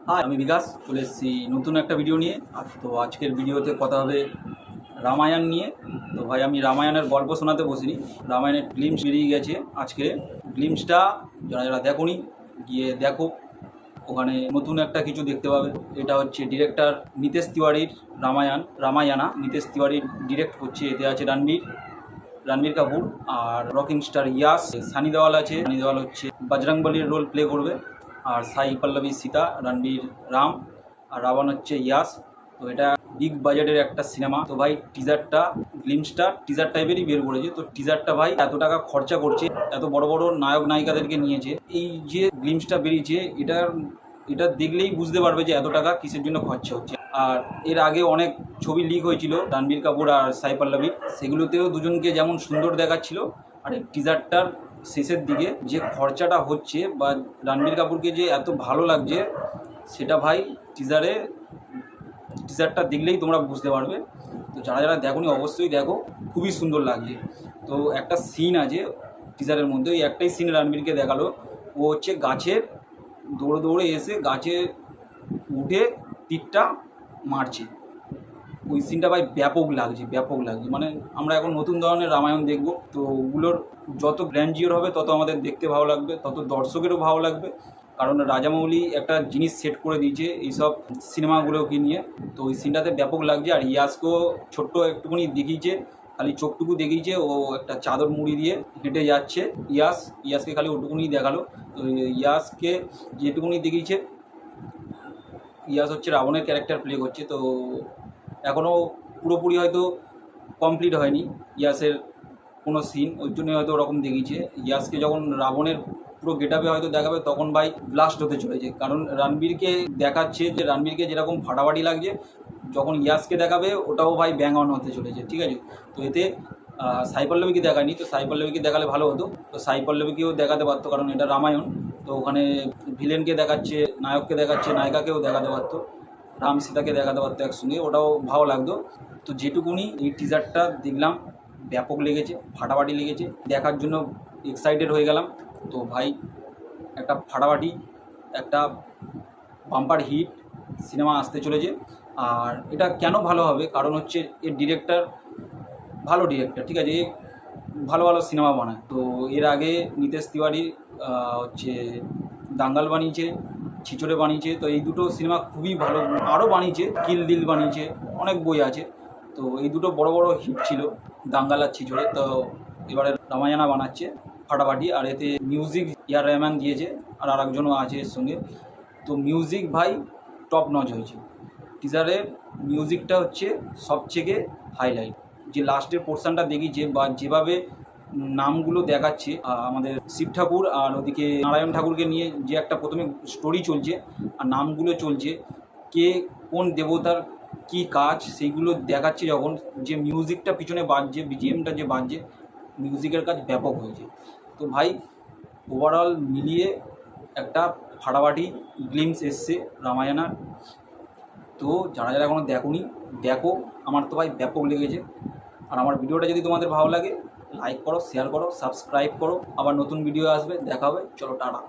High, আমি বিকাশ চলে এসেছি নতুন একটা ভিডিও নিয়ে। তো আজকের ভিডিওতে কথা হবে রামায়ণ নিয়ে। তো ভাই, আমি রামায়ণের গল্প শোনাতে বসিনি, রামায়ণের গ্লিমস বেরিয়ে গেছে আজকে। গ্লিমসটা যারা যারা দেখোনি গিয়ে দেখো, ওখানে নতুন একটা কিছু দেখতে পাবে। এটা হচ্ছে ডিরেক্টর নিতেশ তিওয়ারির রামায়ণা। নিতেশ তিওয়ারি ডিরেক্ট করছে। এতে আছে রণবীর কাপুর আর রকিং স্টার ইয়াস। সানি দেওয়াল আছে, সানি দেওয়াল হচ্ছে বজরংবলীর রোল প্লে করবে। আর সাই পল্লবী সীতা, রণবীর রাম, আর রাবণ হচ্ছে ইয়াস। তো এটা বিগ বাজেটের একটা সিনেমা। তো ভাই টিজারটা, গ্লিমসটা টিজার টাইপেরই বের করেছে। তো টিজারটা ভাই এত টাকা খরচা করছে, এত বড় বড় নায়ক নায়িকাদেরকে নিয়েছে। এই যে গ্লিমসটা বেরিয়েছে, এটা দেখলেই বুঝতে পারবে যে এত টাকা কিসের জন্য খরচা হচ্ছে। আর এর আগে অনেক ছবি লিক হয়েছিল রণবীর কাপুর আর সাই পল্লবী, সেগুলোতেও দুজনকে যেমন সুন্দর দেখাচ্ছিল। আর এই টিজারটার শেষের দিকে যে খরচাটা হচ্ছে বা রণবীর কাপুরকে যে এত ভালো লাগছে, সেটা ভাই টিজারটা দেখলেই তোমরা বুঝতে পারবে। তো যারা যারা দেখোনি অবশ্যই দেখো, খুবই সুন্দর লাগছে। তো একটা সিন আছে টিজারের মধ্যে, ওই একটাই সিন রণবীরকে দেখালো। ও হচ্ছে গাছের দৌড়ে দৌড়ে এসে গাছে উঠে তীরটা মারছে। ওই সিনটা ভাই ব্যাপক লাগছে। মানে আমরা এখন নতুন ধরনের রামায়ণ দেখব। তো ওগুলোর যত গ্র্যান্ডিওর হবে তত আমাদের দেখতে ভালো লাগবে, তত দর্শকেরও ভালো লাগবে। কারণ রাজামৌলি একটা জিনিস সেট করে দিয়েছে এইসব সিনেমাগুলোকে নিয়ে। তো ওই সিনটাতে ব্যাপক লাগছে। আর ইয়াসকেও ছোট্ট একটুখানি দেখিয়েছে, খালি চোখটুকু দেখিয়েছে। ও একটা চাদর মুড়ি দিয়ে হেঁটে যাচ্ছে। ইয়াসকে খালি ওটুকুনি দেখালো। তো ইয়াসকে যেটুকুনি দেখিয়েছে, ইয়াস হচ্ছে রাবণের ক্যারেক্টার প্লে করছে। তো এখনও পুরোপুরি হয়তো কমপ্লিট হয়নি ইয়াসের কোনো সিন, ওই জন্যই হয়তো ওরকম দেখিয়েছে। ইয়াসকে যখন রাবণের পুরো গেটআপে হয়তো দেখাবে, তখন ভাই ব্লাস্ট হতে চলেছে। কারণ রণবীরকে দেখাচ্ছে যে রণবীরকে যেরকম ফাটাফাটি লাগছে, যখন ইয়াসকে দেখাবে ওটাও ভাই ব্যাং অন হতে চলেছে, ঠিক আছে। তো এতে সাই পল্লবীকে দেখায়নি, তো সাই পল্লবীকে দেখালে ভালো হতো। তো সাই পল্লবীকেও দেখাতে পারতো, কারণ এটা রামায়ণ। তো ওখানে ভিলেনকে দেখাচ্ছে, নায়ককে দেখাচ্ছে, নায়িকাকেও দেখাতে পারতো, রাম সীতাকে দেখাতে পারতো একসঙ্গে, ওটাও ভালো লাগতো। তো যেটুকুনি এই টিজারটা দেখলাম, ব্যাপক লেগেছে, ফাটাফাটি লেগেছে, দেখার জন্য এক্সাইটেড হয়ে গেলাম। তো ভাই একটা ফাটাফাটি, একটা বাম্পার হিট সিনেমা আসতে চলেছে। আর এটা কেন ভালো হবে, কারণ হচ্ছে এর ডিরেক্টর ভালো ডিরেক্টর, ঠিক আছে। ভালো ভালো সিনেমা বানায়। তো এর আগে নিতেশ তিওয়ারি হচ্ছে দাঙ্গাল বানিয়েছে, ছিচড়ে বানিয়েছে। তো এই দুটো সিনেমা খুবই ভালো। আরও বানিয়েছে, কিল দিল বানিয়েছে, অনেক বই আছে। তো এই দুটো বড় বড় হিট ছিল, দাঙ্গাল আর ছিচড়ে। তো এবারে রামায়ণা বানাচ্ছে ফাটাফাটি। আর এতে মিউজিক ইয়ার রহমান দিয়েছে, আর আরেকজনও আছে এর সঙ্গে। তো মিউজিক ভাই টপ নচ হয়েছে। টিজারের মিউজিকটা হচ্ছে সবথেকে হাইলাইট। যে লাস্টের পোর্শনটা দেখিয়েছে বা যেভাবে নামগুলো দেখাচ্ছে, আমাদের শিব ঠাকুর আর ওদিকে নারায়ণ ঠাকুরকে নিয়ে যে একটা প্রথমে স্টোরি চলছে আর নামগুলো চলছে, কে কোন দেবতার কি কাজ, সেইগুলো দেখাচ্ছে। যখন যে মিউজিকটা পিছনে বাজছে, বিজিএমটা যে বাজছে, মিউজিকের কাজ ব্যাপক হয়েছে। তো ভাই ওভারঅল মিলিয়ে একটা ফাটাফাটি গ্লিমস এসছে রামায়ণার। তো যারা যারা এখনও দেখোনি দেখো, আমার তো ভাই ব্যাপক লেগেছে। আর আমার ভিডিওটা যদি তোমাদের ভালো লাগে, লাইক করো, শেয়ার করো, সাবস্ক্রাইব করো। আবার নতুন ভিডিও আসবে, দেখা হবে। চলো, টাটা।